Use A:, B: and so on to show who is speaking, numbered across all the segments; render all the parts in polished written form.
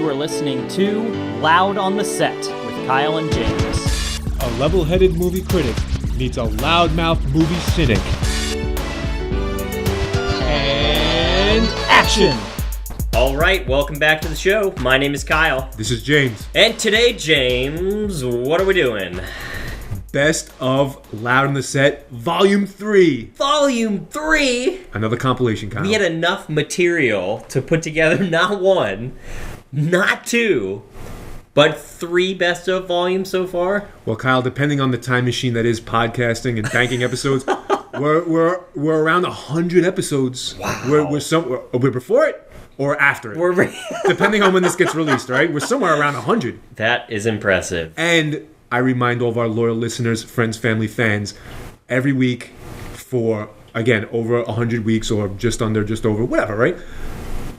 A: You are listening to Loud on the Set with Kyle and James.
B: A level-headed movie critic meets a loudmouth movie cynic. And action!
A: All right, welcome back to the show. My name is Kyle.
B: This is James.
A: And today, James, what are we doing?
B: Best of Loud on the Set, Volume 3.
A: Volume 3?
B: Another compilation, Kyle.
A: We had enough material to put together not one, not two, but 3 best of volumes so far.
B: Well, Kyle, depending on the time machine that is podcasting and banking episodes, we're around 100 episodes.
A: Wow.
B: We're before it or after it. Depending on when this gets released, right? We're somewhere around 100.
A: That is impressive.
B: And I remind all of our loyal listeners, friends, family, fans, every week for, again, over 100 weeks or just under, just over, whatever, right?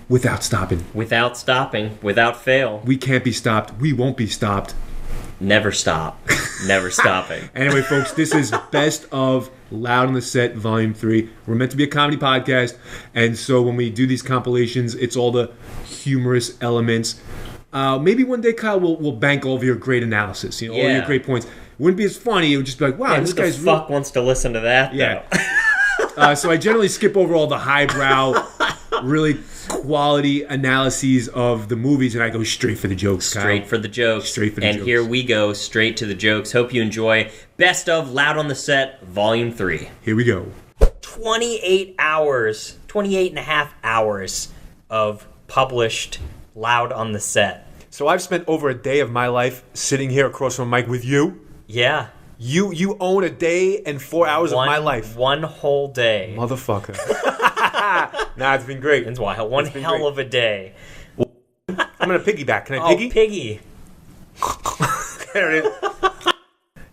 B: Without stopping.
A: Without stopping. Without fail.
B: We can't be stopped. We won't be stopped.
A: Never stop. Never stopping.
B: Anyway, folks, this is Best of Loud on the Set, Volume 3. We're meant to be a comedy podcast, and so when we do these compilations, it's all the humorous elements. Maybe one day, Kyle, we'll bank all of your great analysis, all your great points. It wouldn't be as funny. It would just be like, wow, this guy's
A: who the fuck wants to listen to that,
B: though? So I generally skip over all the highbrow, really quality analyses of the movies, and I go straight for the jokes, Kyle.
A: Straight for the jokes.
B: Jokes.
A: And here we go, straight to the jokes. Hope you enjoy Best of Loud on the Set, Volume 3.
B: Here we go.
A: 28 and a half hours of published Loud on the Set.
B: So I've spent over a day of my life sitting here across from Mike with you.
A: Yeah.
B: You own a day and 4 hours of my life.
A: One whole day.
B: Motherfucker. Nah, it's been great.
A: It's wild. One hell
B: great.
A: of a day.
B: I'm going to piggyback. Can I piggy?
A: Oh, piggy.
B: There it is.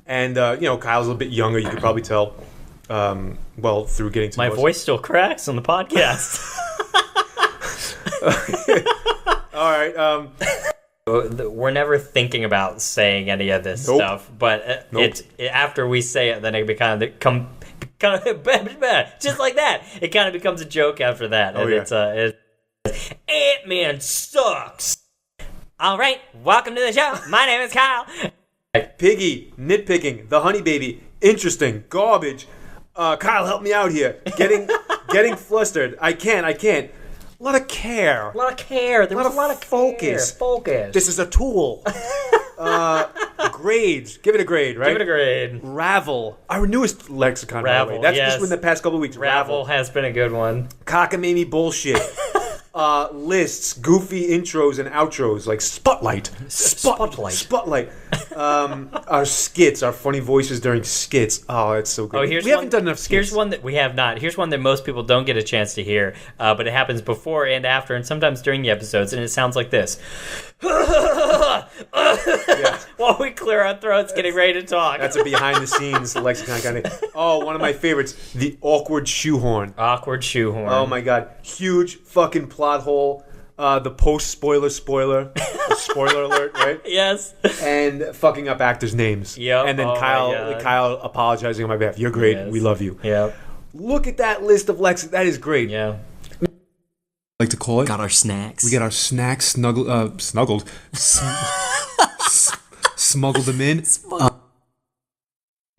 B: And, Kyle's a little bit younger. You could probably tell, through getting to
A: my voice still cracks on the podcast.
B: All right.
A: We're never thinking about saying any of this stuff, but it's after we say it, then it becomes just like that. It kind of becomes a joke after that.
B: Oh,
A: and it's Ant-Man sucks. All right, welcome to the show. My name is Kyle.
B: Piggy, nitpicking, the honey baby, interesting, garbage. Kyle, help me out here. Getting flustered. I can't. A lot of care.
A: There was a lot of
B: focus.
A: Focus.
B: This is a tool. Grades. Give it a grade, right?
A: Give it a grade.
B: Ravel. Our newest lexicon,
A: Ravel,
B: by the way. That's
A: yes.
B: just within the past couple of weeks.
A: Ravel has been a good one.
B: Cockamamie bullshit. Lists, goofy intros and outros, like Spotlight. Our skits, our funny voices during skits. Oh, it's so good. We haven't done enough skits.
A: Here's one that we have not. Here's one that most people don't get a chance to hear, but it happens before and after, and sometimes during the episodes, and it sounds like this. While we clear our throats, getting ready to talk.
B: That's a behind-the-scenes lexicon kind of. Oh, one of my favorites, the awkward shoehorn.
A: Awkward shoehorn.
B: Oh my god, huge fucking plot hole. The post-spoiler, spoiler alert, right?
A: Yes.
B: And fucking up actors' names.
A: Yep.
B: And then Kyle apologizing on my behalf. You're great.
A: Yes.
B: We love you.
A: Yep.
B: Look at that list of lexicons. That is great.
A: Yeah.
B: Like to call it.
C: Got our snacks.
B: We got our snacks snuggled. Smuggled them in.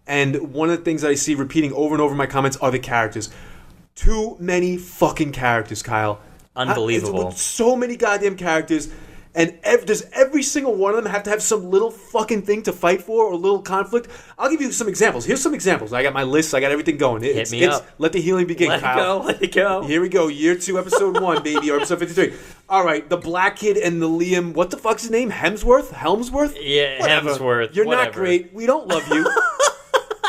B: And one of the things that I see repeating over and over in my comments are the characters. Too many fucking characters, Kyle.
A: Unbelievable.
B: So many goddamn characters. And does every single one of them have to have some little fucking thing to fight for or a little conflict? I'll give you some examples. Here's some examples. I got my list. I got everything going.
A: Hit me up.
B: Let the healing begin, Kyle.
A: Let it go.
B: Here we go. Year 2, episode 1, baby. Or episode 53. All right. The black kid and the Liam. What the fuck's his name? Helmsworth?
A: Yeah,
B: whatever.
A: Hemsworth.
B: You're
A: whatever.
B: not great. We don't love you.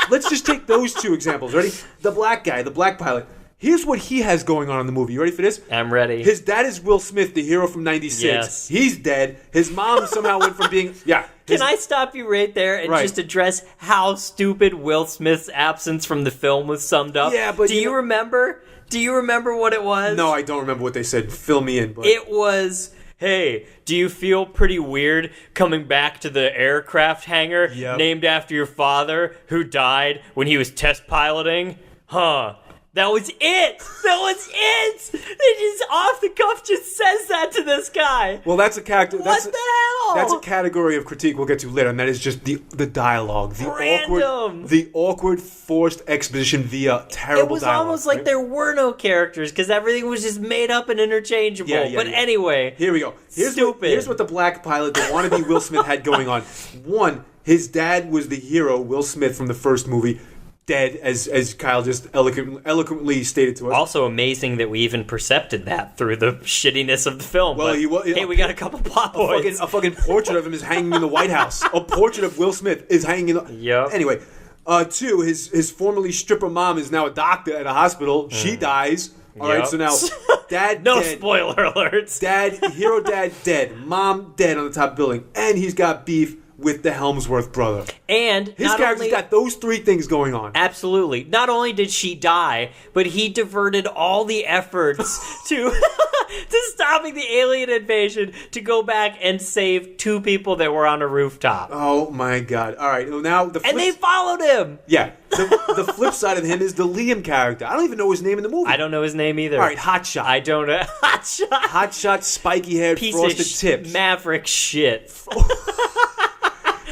B: Let's just take those 2 examples. Ready? The black guy, the black pilot. Here's what he has going on in the movie. You ready for this?
A: I'm ready.
B: His dad is Will Smith, the hero from 96.
A: Yes.
B: He's dead. His mom somehow went from being... Yeah.
A: Can I stop you right there and just address how stupid Will Smith's absence from the film was summed up?
B: Yeah, but...
A: Do you remember? Do you remember what it was?
B: No, I don't remember what they said. Fill me in. But...
A: It was... Hey, do you feel pretty weird coming back to the aircraft hangar named after your father who died when he was test piloting? Huh. That was it! That was it! They just off the cuff just says that to this guy.
B: Well, that's a character.
A: What the hell?
B: That's a category of critique we'll get to later, and that is just the dialogue, the awkward forced exposition via terrible dialogue.
A: It was almost like there were no characters because everything was just made up and interchangeable. Anyway,
B: here we go.
A: Stupid.
B: Here's what the black pilot, the wannabe Will Smith, had going on. One, his dad was the hero, Will Smith, from the first movie. Dead, as Kyle just eloquently stated to us.
A: Also amazing that we even percepted that through the shittiness of the film.
B: Well,
A: hey, we got a couple plot points.
B: A fucking portrait of him is hanging in the White House. A portrait of Will Smith is hanging in the...
A: Yep.
B: Anyway, two, his formerly stripper mom is now a doctor at a hospital. She dies. All right, so now dad
A: no
B: dead.
A: Spoiler alerts.
B: Hero dad dead. Mom dead on the top building. And he's got beef with the Helmsworth brother.
A: And
B: his character's got those three things going on.
A: Absolutely. Not only did she die, but he diverted all the efforts to stopping the alien invasion to go back and save two people that were on a rooftop.
B: Oh my god. All right, well now
A: and they followed him.
B: Yeah. The flip side of him is the Liam character. I don't even know his name in the movie.
A: I don't know his name either.
B: All right, Hotshot.
A: I don't know. Hotshot.
B: Hotshot, spiky-haired, frosted tips.
A: Maverick shit.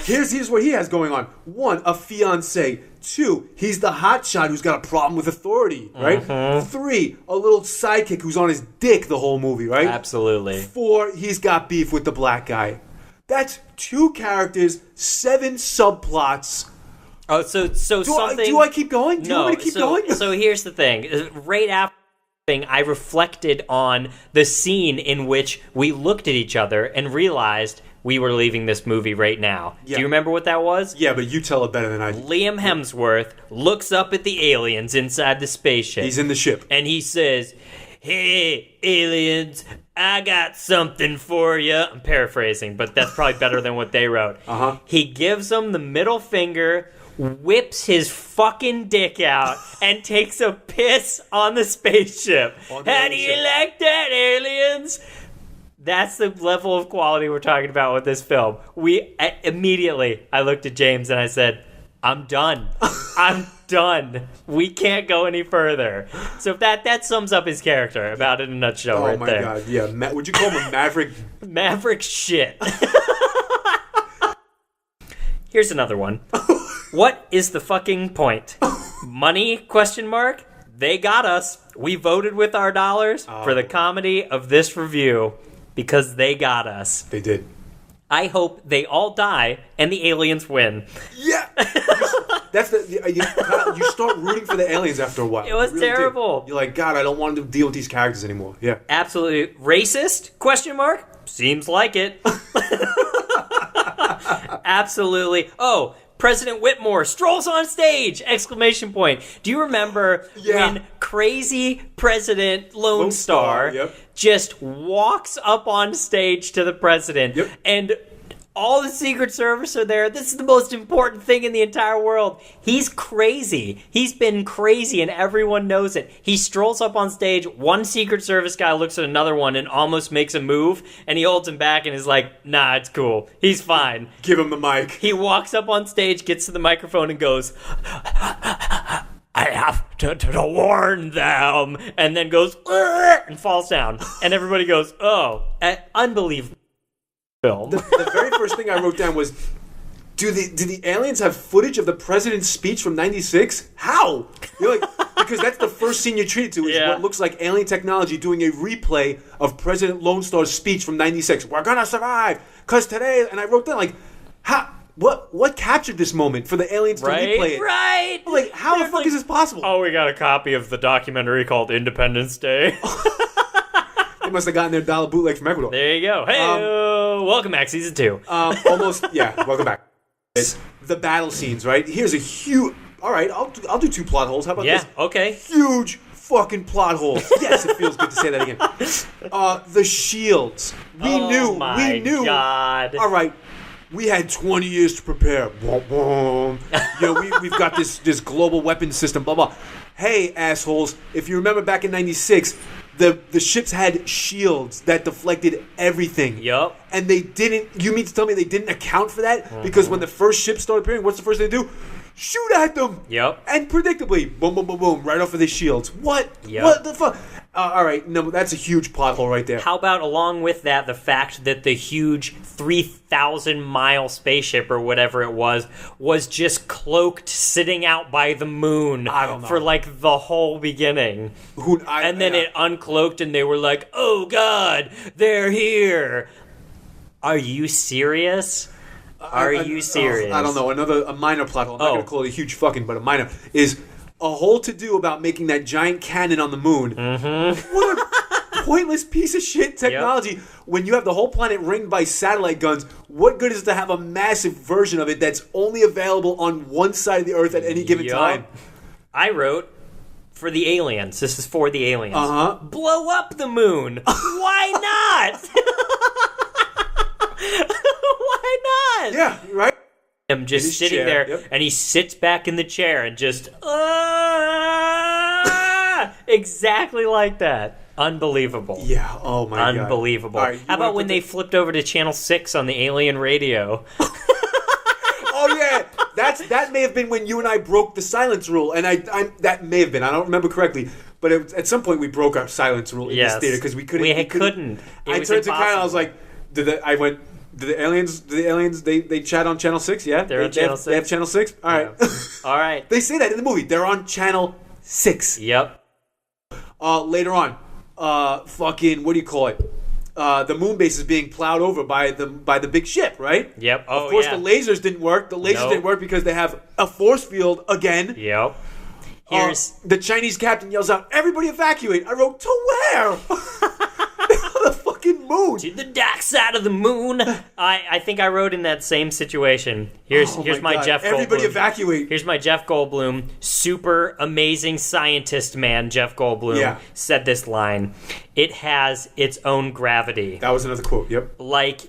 B: Here's what he has going on. One, a fiancé. Two, he's the hotshot who's got a problem with authority, right?
A: Mm-hmm.
B: Three, a little sidekick who's on his dick the whole movie, right?
A: Absolutely.
B: Four, he's got beef with the black guy. That's two characters, 7 subplots.
A: Oh, so something...
B: Do I keep going? Do you want me to keep going?
A: So here's the thing. Right after I reflected on the scene in which we looked at each other and realized we were leaving this movie right now. Yeah. Do you remember what that was?
B: Yeah, but you tell it better than I do.
A: Liam Hemsworth looks up at the aliens inside the spaceship.
B: He's in the ship.
A: And he says, "Hey, aliens, I got something for you." I'm paraphrasing, but that's probably better than what they wrote.
B: Uh-huh.
A: He gives them the middle finger, whips his fucking dick out, and takes a piss on the spaceship. How do you like that, aliens? That's the level of quality we're talking about with this film. Immediately, I looked at James and I said, I'm done. I'm done. We can't go any further. So that sums up his character about it in a nutshell right there.
B: Oh my god, yeah. Would you call him a maverick?
A: Maverick shit. Here's another one. What is the fucking point? Money, question mark? They got us. We voted with our dollars for the comedy of this review. Because they got us.
B: They did.
A: I hope they all die and the aliens win.
B: Yeah! You start rooting for the aliens after a while.
A: It was really terrible.
B: Did. You're like, God, I don't want to deal with these characters anymore. Yeah.
A: Absolutely. Racist? Question mark? Seems like it. Absolutely. Oh, President Whitmore strolls on stage! Exclamation point. Do you remember when crazy President Lone Star just walks up on stage to the president and all the Secret Service are there? This is the most important thing in the entire world. He's crazy. He's been crazy and everyone knows it. He strolls up on stage. One Secret Service guy looks at another one and almost makes a move and he holds him back and is like, nah, it's cool. He's fine.
B: Give him the mic.
A: He walks up on stage, gets to the microphone and goes, I have to warn them, and then goes, and falls down. And everybody goes, oh, unbelievable. Film.
B: The very first thing I wrote down was, do the aliens have footage of the president's speech from '96? How? You're like, because that's the first scene you're treated to is what looks like alien technology doing a replay of President Lone Star's speech from '96. We're gonna survive, cause today. And I wrote down like, how? What captured this moment for the aliens to replay it?
A: Right.
B: Like, how the fuck is this possible?
A: Oh, we got a copy of the documentary called Independence Day.
B: They must have gotten their dollar bootleg from Ecuador.
A: There you go. Hey, welcome back, season 2.
B: Welcome back. It's the battle scenes, right? Here's a huge... All right, I'll do 2 plot holes. How about this?
A: Yeah, okay.
B: Huge fucking plot holes. Yes, it feels good to say that again. The shields. We knew.
A: God.
B: All right. We had 20 years to prepare. Boom, boom. We've got this global weapons system, blah, blah. Hey, assholes, if you remember back in 96, the ships had shields that deflected everything.
A: Yup.
B: And they didn't, you mean to tell me they didn't account for that? Mm-hmm. Because when the first ship started appearing, what's the first thing they do? shoot at them.
A: Yep.
B: And predictably, boom, boom, boom, boom, right off of the shields. What?
A: Yep.
B: What the fuck? All right, no, that's a huge plot hole right there.
A: How about, along with that, the fact that the huge 3,000-mile spaceship or whatever it was just cloaked, sitting out by the moon
B: I don't know.
A: for, like, the whole beginning. And then it uncloaked and they were like, oh, God, they're here. Are you serious? Are you serious?
B: I don't know. A minor plot hole. I'm not going to call it a huge fucking, but a minor is a whole to-do about making that giant cannon on the moon. Mm-hmm. What a pointless piece of shit technology. Yep. When you have the whole planet ringed by satellite guns, what good is it to have a massive version of it that's only available on one side of the Earth at any given time?
A: I wrote, for the aliens. This is for the aliens. Blow up the moon. Why not? Why not?
B: Yeah, right?
A: Him just sitting there, and he sits back in the chair and just exactly like that. Unbelievable.
B: Yeah. Oh my god.
A: Unbelievable. Right, how about when they flipped over to channel 6 on the alien radio?
B: Oh yeah, that may have been when you and I broke the silence rule, and that may have been. I don't remember correctly. But at some point we broke our silence rule in this theater because we couldn't.
A: We couldn't.
B: I turned to Kyle and I was like, "Do the aliens? They chat on channel 6? Yeah,
A: they're on channel 6.
B: They have channel 6. All right,
A: all right.
B: They say that in the movie. They're on channel 6.
A: Yep.
B: Later on, fucking what do you call it? The moon base is being plowed over by the big ship, right?
A: Yep.
B: Of course, the lasers didn't work. The lasers didn't work because they have a force field again.
A: Yep. Here's
B: the Chinese captain yells out, "Everybody evacuate!" I wrote, "To where?" The fucking moon.
A: To the dark side of the moon. I think I wrote in that same situation. Here's my
B: God.
A: Jeff Goldblum.
B: Everybody evacuate.
A: Here's my Jeff Goldblum, super amazing scientist man Jeff Goldblum said this line. It has its own gravity.
B: That was another quote, yep.
A: Like,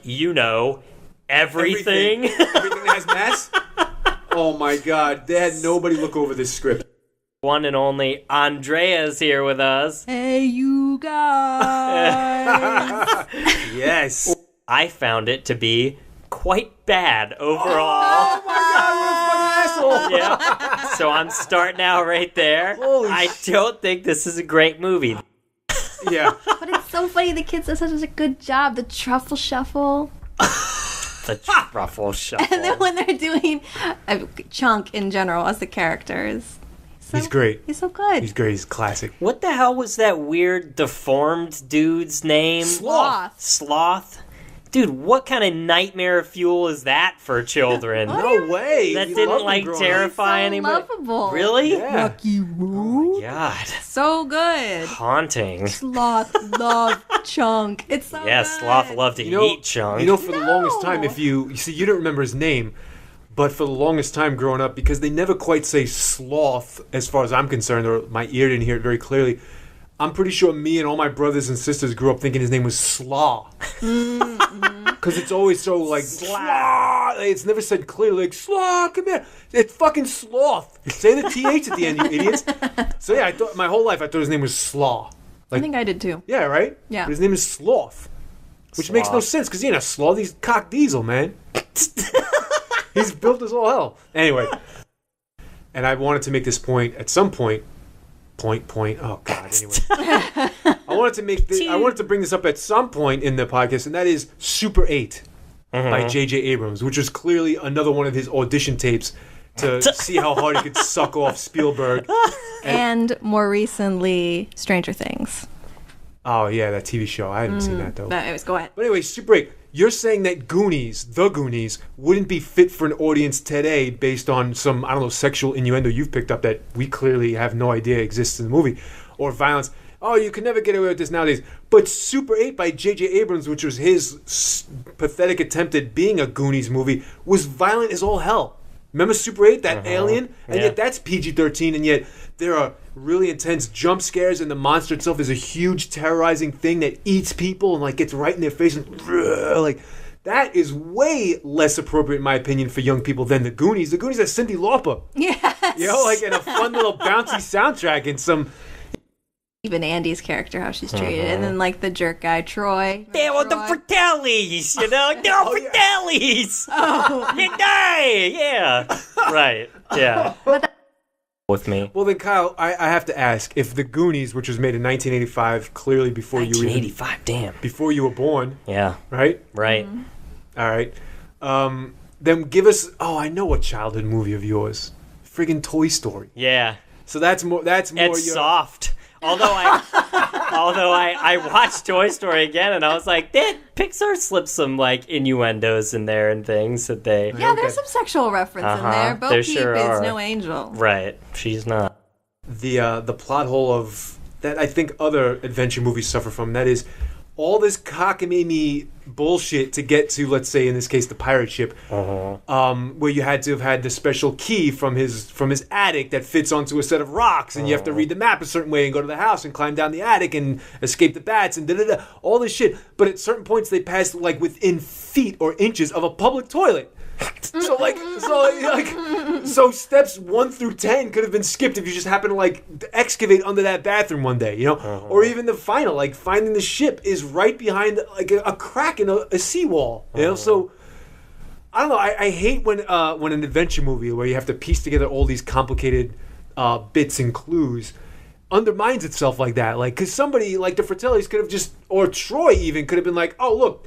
A: everything.
B: Everything that has mass? Oh my god. They had nobody look over this script.
A: One and only Andrea's here with us.
C: Hey, you guys.
B: Yes.
A: I found it to be quite bad overall.
B: Oh my god, what a fucking asshole.
A: Yeah. So I'm starting out right there. I don't think this is a great movie.
B: Yeah.
C: But it's so funny. The kids did such a good job. The truffle shuffle.
A: The truffle shuffle.
C: And then when they're doing Chunk in general as the characters.
B: He's great.
C: He's so good.
B: He's great. He's classic.
A: What the hell was that weird deformed dude's name? Sloth. Dude, what kind of nightmare fuel is that for children?
B: No way.
C: That
A: didn't terrify anybody.
C: Lovable.
A: Really?
B: Yeah.
C: Lucky Roo.
A: Oh my god.
C: So good.
A: Haunting.
C: Sloth love Chunk. It's so good.
A: Sloth loved to eat Chunk.
B: For the longest time, if you see, you don't remember his name. But for the longest time growing up, because they never quite say sloth, as far as I'm concerned, or my ear didn't hear it very clearly, I'm pretty sure me and all my brothers and sisters grew up thinking his name was Slaw. Because it's always so like, Slaw. It's never said clearly, like, Slaw, come here. It's fucking Sloth. Say the TH at the end, you idiots. So yeah, my whole life I thought his name was Slaw.
C: I think I did too.
B: Yeah, right?
C: Yeah.
B: But his name is Sloth. Which makes no sense, because he ain't a sloth, he's cock diesel, man. He's built as all hell. Anyway. And I wanted to make this point at some point. Oh, God, anyway. I wanted to bring this up at some point in the podcast, and that is Super 8 by J.J. Abrams, which was clearly another one of his audition tapes to see how hard he could suck off Spielberg.
C: And more recently, Stranger Things.
B: Oh, yeah, that TV show. I haven't seen that, though.
C: No, anyways, go ahead.
B: But anyway, Super 8. You're saying that The Goonies, wouldn't be fit for an audience today based on some, sexual innuendo you've picked up that we clearly have no idea exists in the movie, or violence. Oh, you can never get away with this nowadays. But Super 8 by J.J. Abrams, which was his pathetic attempt at being a Goonies movie, was violent as all hell. Remember Super 8, that alien? And yet that's PG-13, and yet there are really intense jump scares, and the monster itself is a huge terrorizing thing that eats people and gets right in their face and that is way less appropriate in my opinion for young people than the Goonies. The Goonies are Cyndi Lauper.
C: Yes.
B: And a fun little bouncy soundtrack and some.
C: Even Andy's character, how she's treated, and then the jerk guy Troy.
A: They were the Fratellis, They're Fratellis.
C: Oh,
A: You die, yeah, right. Yeah. With me.
B: Well, then, Kyle, I have to ask, if The Goonies, which was made in 1985, clearly before you were
A: 1985, damn.
B: before you were born,
A: Yeah.
B: right?
A: Right.
B: All right. Then give us. Oh, I know what childhood movie of yours. Friggin' Toy Story.
A: Yeah.
B: So that's more. That's more.
A: It's soft. Although I watched Toy Story again and I was like, Pixar slipped some like innuendos in there and things that they.
C: Yeah, there's some sexual reference in there. Bo
A: there
C: Peep
A: sure
C: is
A: are.
C: no angel.
A: Right. She's not.
B: The plot hole of that I think other adventure movies suffer from. That is all this cockamamie bullshit to get to, let's say in this case, the pirate ship, where you had to have had the special key from his attic that fits onto a set of rocks, and you have to read the map a certain way and go to the house and climb down the attic and escape the bats and all this shit. But at certain points they passed like within feet or inches of a public toilet. So steps 1 through 10 could have been skipped if you just happened to like excavate under that bathroom one day, you know, or even the final, like finding the ship is right behind like a crack in a seawall, you know. So I don't know. I hate when an adventure movie where you have to piece together all these complicated bits and clues undermines itself like that. Like, because somebody like the Fratellis could have just, or Troy even could have been like, oh look,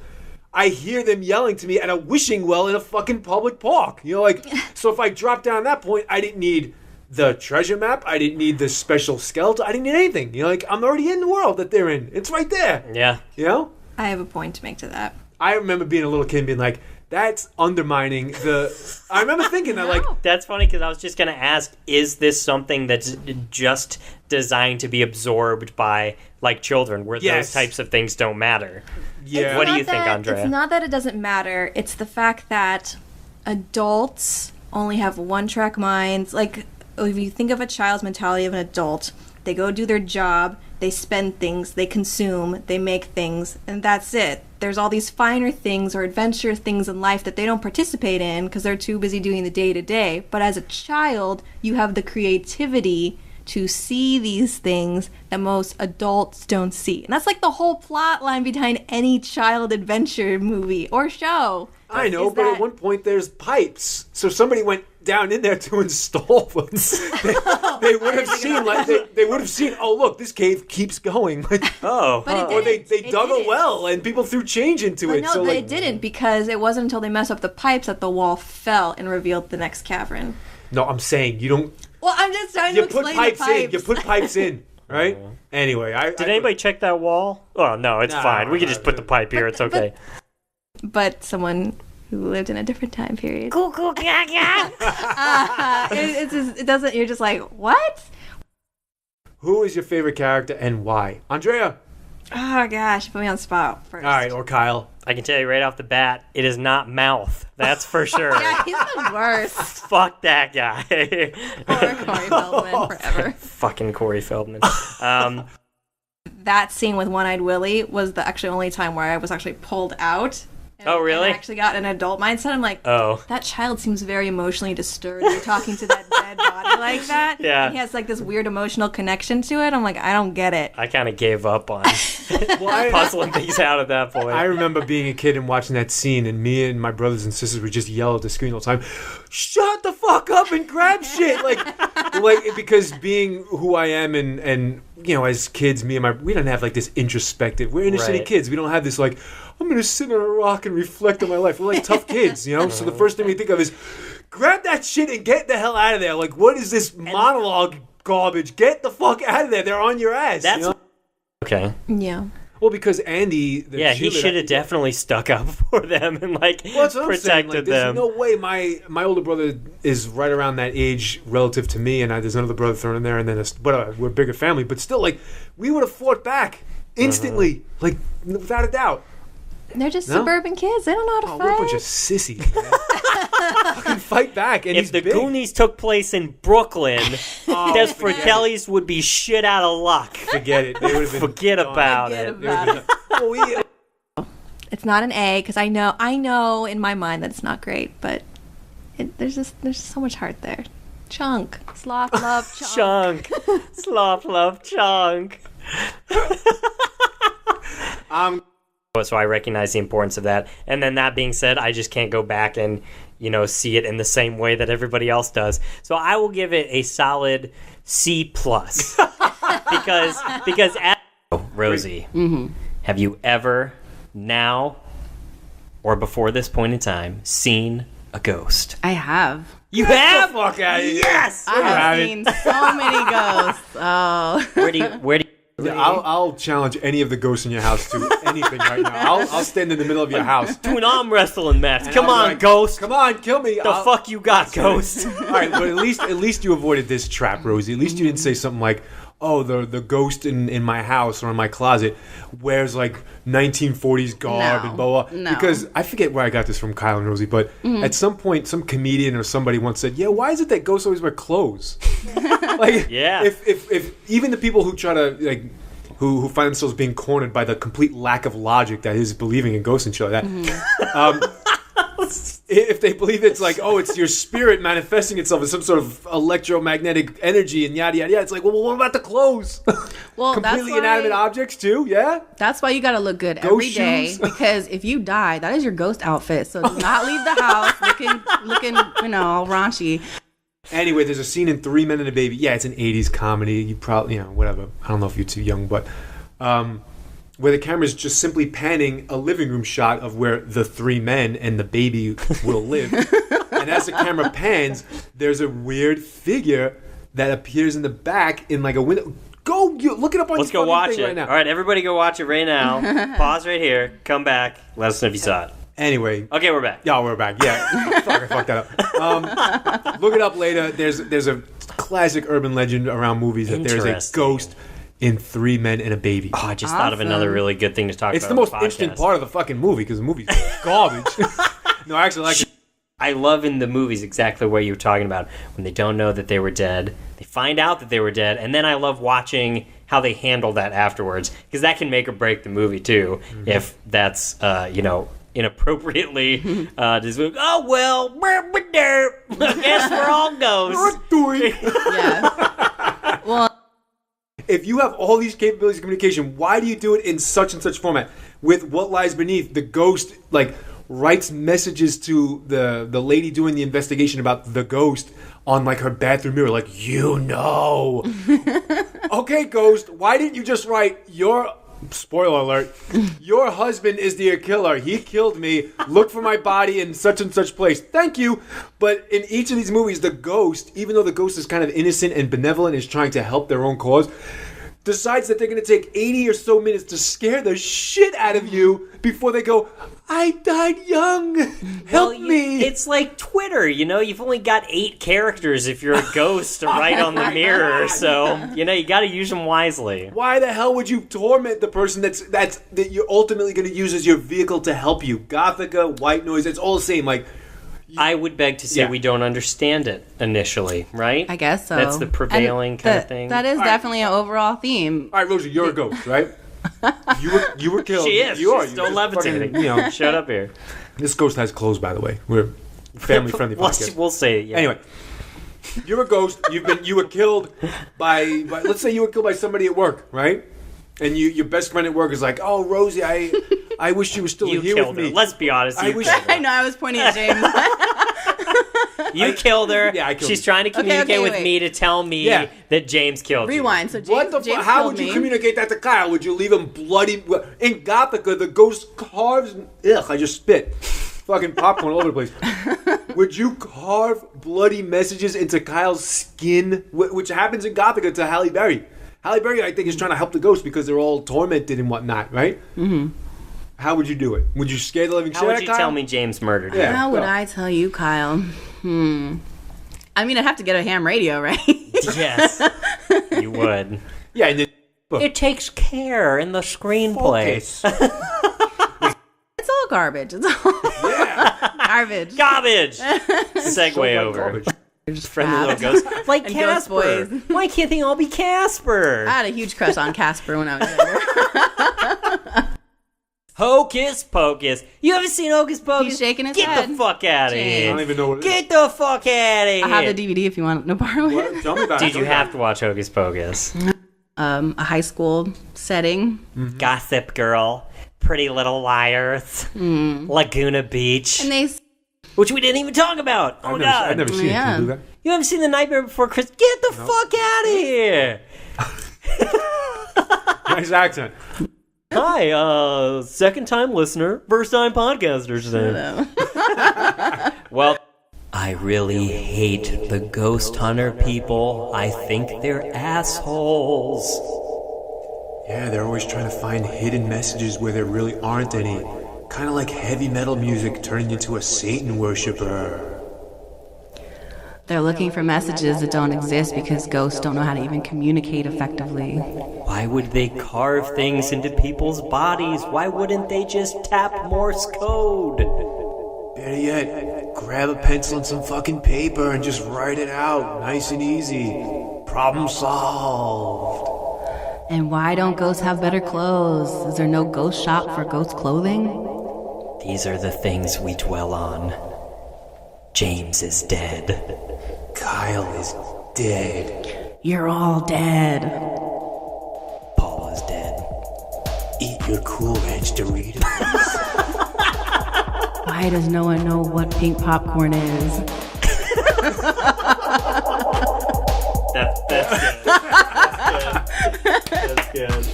B: I hear them yelling to me at a wishing well in a fucking public park. You know, like, so if I dropped down at that point, I didn't need the treasure map. I didn't need the special skeleton. I didn't need anything. You know, like, I'm already in the world that they're in. It's right there.
A: Yeah.
B: You know?
C: I have a point to make to that.
B: I remember being a little kid and being like, that's undermining the... I remember thinking that, like...
A: That's funny because I was just going to ask, is this something that's just designed to be absorbed by, like, children, where those types of things don't matter?
B: Yeah.
A: What do you think, Andrea?
C: It's not that it doesn't matter. It's the fact that adults only have one-track minds. Like, if you think of a child's mentality of an adult, they go do their job, they spend things, they consume, they make things, and that's it. There's all these finer things or adventure things in life that they don't participate in because they're too busy doing the day-to-day. But as a child, you have the creativity to see these things that most adults don't see. And that's like the whole plot line behind any child adventure movie or show.
B: I know, but at one point there's pipes. So somebody went down in there to install them. They would have seen, like, they would have seen, oh, look, this cave keeps going. Like, or they dug a well and people threw change into it.
C: No,
B: so,
C: they didn't, because it wasn't until they messed up the pipes that the wall fell and revealed the next cavern.
B: No, I'm saying you don't...
C: Well, I'm just trying to explain the pipes.
B: You put pipes in, right? Anyway,
A: Did anybody check that wall? Oh, no, it's fine. We can just put the pipe here. It's okay.
C: But someone who lived in a different time period.
A: Cuckoo, gaga.
C: It doesn't. You're just like, what?
B: Who is your favorite character and why? Andrea.
C: Oh gosh, put me on the spot first.
B: All right, or Kyle.
A: I can tell you right off the bat, it is not Mouth. That's for sure.
C: Yeah, he's the worst.
A: Fuck that guy.
C: Poor Corey Feldman forever.
A: Fucking Corey Feldman.
C: That scene with One-Eyed Willie was the actually only time where I was actually pulled out.
A: Oh, really?
C: And I actually got an adult mindset. I'm like, that child seems very emotionally disturbed. You're talking to that dead body like that.
A: Yeah.
C: And he has like this weird emotional connection to it. I'm like, I don't get it.
A: I kind of gave up on puzzling things out at that point.
B: I remember being a kid and watching that scene, and me and my brothers and sisters would just yell at the screen all the time, shut the fuck up and grab shit. Like because being who I am and you know, as kids, we don't have like this introspective. We're inner city kids. We don't have this like, I'm going to sit on a rock and reflect on my life. We're like tough kids, you know? So the first thing we think of is, grab that shit and get the hell out of there. Like, what is this monologue garbage? Get the fuck out of there. They're on your ass.
A: That's
B: you know?
C: Okay. Yeah.
B: Well, because Andy...
A: he should have definitely stuck up for them and, like, protected them.
B: There's no way. My older brother is right around that age relative to me, and there's another brother thrown in there, and then we're a bigger family. But still, like, we would have fought back instantly, like, without a doubt.
C: They're just suburban kids. They don't know how to fight.
B: We're a bunch of sissies, man. Fucking fight back. And
A: if the Goonies took place in Brooklyn, Des Fratellis would be shit out of luck.
B: Forget it. They would have been
A: Forget about it.
C: It's not an A, because I know in my mind that it's not great, but there's just so much heart there. Chunk. Sloth, love, chunk.
A: Chunk. Sloth, love, chunk. So I recognize the importance of that. And then that being said, I just can't go back and, see it in the same way that everybody else does. So I will give it a solid C+. because Rosie, have you ever now or before this point in time seen a ghost?
C: I have.
A: You have?
B: Get the fuck out of here.
A: Yes!
C: I have seen so many ghosts. Oh.
A: Where do you
B: I'll challenge any of the ghosts in your house to anything right now. I'll stand in the middle of your house.
A: do an arm wrestling match.
B: And
A: Come
B: I'll be
A: on,
B: like,
A: ghost.
B: Come on, kill me.
A: The fuck you got, ghost?
B: All right, but at least you avoided this trap, Rosie. At least you didn't say something like, "Oh, the ghost in my house or in my closet wears like 1940s garb and blah blah."
C: No.
B: Because I forget where I got this from, Kyle and Rosie, but at some point, some comedian or somebody once said, "Yeah, why is it that ghosts always wear clothes?" Like,
A: Yeah.
B: If even the people who try to like. Who find themselves being cornered by the complete lack of logic that is believing in ghosts and shit like that. If they believe it's like, oh, it's your spirit manifesting itself as some sort of electromagnetic energy and yada yada yada, it's like, well, what about the clothes?
C: Well,
B: completely
C: that's
B: inanimate objects too, yeah.
C: That's why you gotta look good
B: Ghost
C: every day,
B: shoes.
C: because if you die, that is your ghost outfit. So do not leave the house looking, all raunchy.
B: Anyway, there's a scene in 3 Men and a Baby. Yeah, it's an 80s comedy. You probably, whatever. I don't know if you're too young, but where the camera's just simply panning a living room shot of where the 3 men and the baby will live. And as the camera pans, there's a weird figure that appears in the back in like a window. Look it up on
A: Let's
B: your
A: go watch
B: thing
A: it.
B: right now.
A: All right, everybody go watch it right now. Pause right here. Come back. Let us know if you saw it.
B: Anyway.
A: Okay, we're back.
B: Yeah, we're back. Yeah. Fuck, I fucked that up. Look it up later. There's a classic urban legend around movies that there's a ghost in 3 Men and a Baby.
A: Oh, I just thought of another really good thing to talk
B: It's
A: about.
B: the most
A: on the
B: interesting
A: podcast.
B: part of the fucking movie because the movie's garbage. No, I actually like it.
A: I love in the movies exactly what you were talking about. When they don't know that they were dead, they find out that they were dead, and then I love watching how they handle that afterwards, because that can make or break the movie too, if that's, inappropriately dismoved. Oh, well, I guess we're all ghosts.
C: Yeah. Well,
B: If you have all these capabilities of communication, why do you do it in such and such format? With What Lies Beneath, the ghost, writes messages to the lady doing the investigation about the ghost on her bathroom mirror, okay, ghost, why didn't you just write your spoiler alert, your husband is the killer, he killed me, look for my body in such and such place, thank you. But in each of these movies, the ghost, even though the ghost is kind of innocent and benevolent, is trying to help their own cause, decides that they're going to take 80 or so minutes to scare the shit out of you before they go, I died young. Help me.
A: It's like Twitter, you've only got 8 characters if you're a ghost to write on the mirror, so, you got to use them wisely.
B: Why the hell would you torment the person that you're ultimately going to use as your vehicle to help you? Gothica, white noise, it's all the same.
A: I would beg to say we don't understand it initially, right?
C: I guess so.
A: That's the prevailing kind of thing.
C: That is definitely an overall theme.
B: All right, Rosie, you're a ghost, right? You were killed.
A: She is.
B: You are.
A: She's still
B: You're
A: levitating.
B: fucking,
A: Shut up here.
B: This ghost has clothes, by the way. We're a family-friendly podcast.
A: We'll say it, yeah.
B: Anyway, you're a ghost. You were killed by let's say you were killed by somebody at work, right? And your best friend at work is like, "Oh, Rosie, I wish you were still
A: You
B: here
A: killed
B: with me."
A: her. Let's be honest.
B: I
A: You
B: wish-
A: killed her.
C: I know, I was pointing at James.
A: You killed her.
B: Yeah, I killed
A: She's
B: her.
A: trying to communicate with
C: wait.
A: me to tell me
B: Yeah.
A: that James killed you.
C: Rewind. So James,
B: What the
C: James
B: fuck? How
C: killed
B: would you
C: me.
B: communicate that to Kyle? Would you leave him bloody? In Gothica, the ghost carves. Ugh, I just spit. Fucking popcorn all over the place. Would you carve bloody messages into Kyle's skin? Which happens in Gothica to Halle Berry. Halle Berry, I think, is trying to help the ghost because they're all tormented and whatnot, right? Mm-hmm. How would you do it? Would you scare the living shit
A: How
B: out
A: would
B: of
A: you
B: Kyle?
A: tell me James murdered you?
B: Yeah.
C: How would I tell you, Kyle? I mean, I'd have to get a ham radio, right?
A: Yes, you would.
B: Yeah, and then
A: It takes care in the screenplay.
B: focus.
C: It's all garbage. It's all
B: Yeah.
C: garbage.
A: Garbage. Segue over.
B: Garbage.
A: Friendly little
C: Crabs.
A: ghost. Like
C: And ghost
A: Casper.
C: boys.
A: Why can't they all be Casper?
C: I had a huge crush on Casper when I was younger.
A: Hocus Pocus. You haven't seen Hocus Pocus?
C: He's shaking his
A: Get
C: head.
A: the fuck out of
C: James.
B: I
A: here.
B: don't even know what it is.
A: Get the fuck out of here.
C: I have the DVD if you want to borrow it.
B: What? Tell me about it.
A: Did you have to watch Hocus Pocus?
D: a high school setting.
A: Gossip Girl, Pretty Little Liars, Laguna Beach,
D: And
A: which we didn't even talk about. Oh, God.
B: I've never seen it. Can you believe that?
A: You haven't seen The Nightmare Before Christmas? Get the fuck out of here.
B: Nice accent.
A: Hi, second-time listener, first-time podcaster today. Well, I really hate the ghost hunter people. I think they're assholes.
B: Yeah, they're always trying to find hidden messages where there really aren't any. Kind of like heavy metal music turning into a Satan worshiper.
D: they're looking for messages that don't exist because ghosts don't know how to even communicate effectively.
A: Why would they carve things into people's bodies? Why wouldn't they just tap Morse code?
B: Better yet, grab a pencil and some fucking paper and just write it out. Nice and easy. Problem solved.
D: And why don't ghosts have better clothes? Is there no ghost shop for ghost clothing?
A: These are the things we dwell on. James is dead.
B: Kyle is dead.
D: You're all dead.
A: Paul is dead.
B: Eat your Cool Ranch Doritos.
D: Why does no one know what pink popcorn is?
A: That's good. That's good.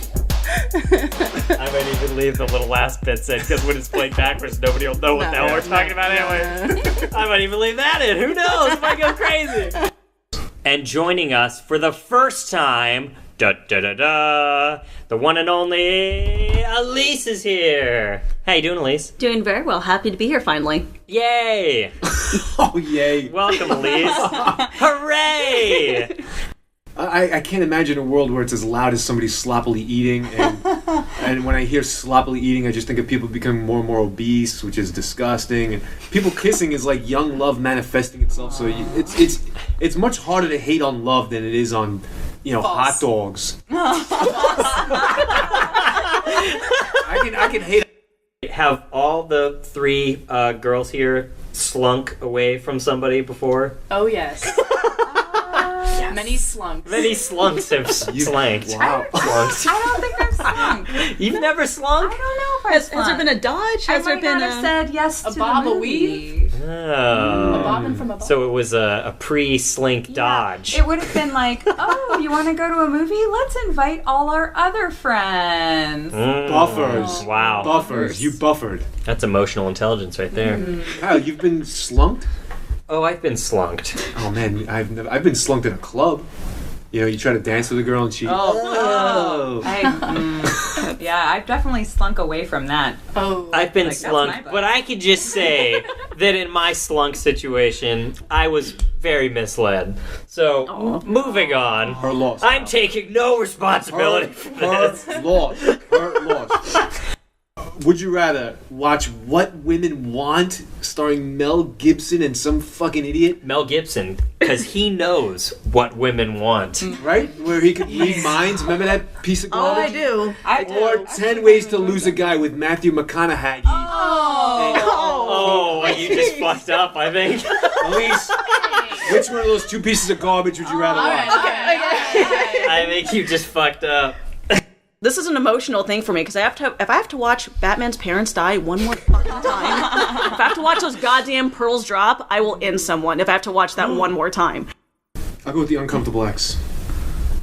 A: I might even leave the little last bits in, because when it's played backwards, nobody will know what the hell we're talking about anyway. I might even leave that in. Who knows? It might go crazy. And joining us for the first time, the one and only Elise is here. How you doing, Elise?
E: Doing very well. Happy to be here finally.
A: Yay!
B: Oh, yay.
A: Welcome, Elise. Hooray!
B: I can't imagine a world where it's as loud as somebody sloppily eating, and when I hear sloppily eating, I just think of people becoming more and more obese, which is disgusting. And people kissing is like young love manifesting itself. So it's much harder to hate on love than it is on, hot dogs. I can hate.
A: Have all the three girls here slunk away from somebody before?
F: Oh, yes. Many slunks.
A: Many slunks have slanked.
B: Wow.
A: Slunked.
G: I don't think I've slunk.
A: You've never slunk?
G: I don't know if
F: Has there been a dodge?
G: I
F: Has there
G: might
F: been
G: not have said yes
F: a
G: to
F: bob
G: the
F: a
G: movie.
F: weave?
A: Oh.
F: A bobbin from a bob.
A: So it was a pre-slink dodge.
G: It would have been like, oh, you want to go to a movie? Let's invite all our other friends.
B: Buffers.
A: Wow.
B: Buffers. You buffered.
A: That's emotional intelligence right there.
B: Kyle, you've been slunked?
A: Oh, I've been slunked.
B: Oh, man, I've been slunked in a club. You try to dance with a girl and she...
A: Oh.
G: I've definitely slunk away from that.
F: Oh.
A: I've been
G: Like, that's my
A: slunked,
G: butt.
A: but I could just say that in my slunk situation, I was very misled. So, moving on.
B: Her loss.
A: I'm taking no responsibility for this.
B: Her loss. Her loss. Would you rather watch What Women Want, starring Mel Gibson and some fucking idiot?
A: Mel Gibson, because he knows what women want.
B: Right? Where he could read minds. Remember that piece of garbage?
D: I do.
B: Or 10 Ways to Lose a Guy with Matthew McConaughey.
A: Oh, you just fucked up, I think.
B: Elise, which one of those two pieces of garbage would you rather watch?
A: I think you just fucked up.
E: This is an emotional thing for me because if I have to watch Batman's parents die one more fucking time, if I have to watch those goddamn pearls drop, I will end someone if I have to watch that one more time.
B: I'll go with the uncomfortable ex.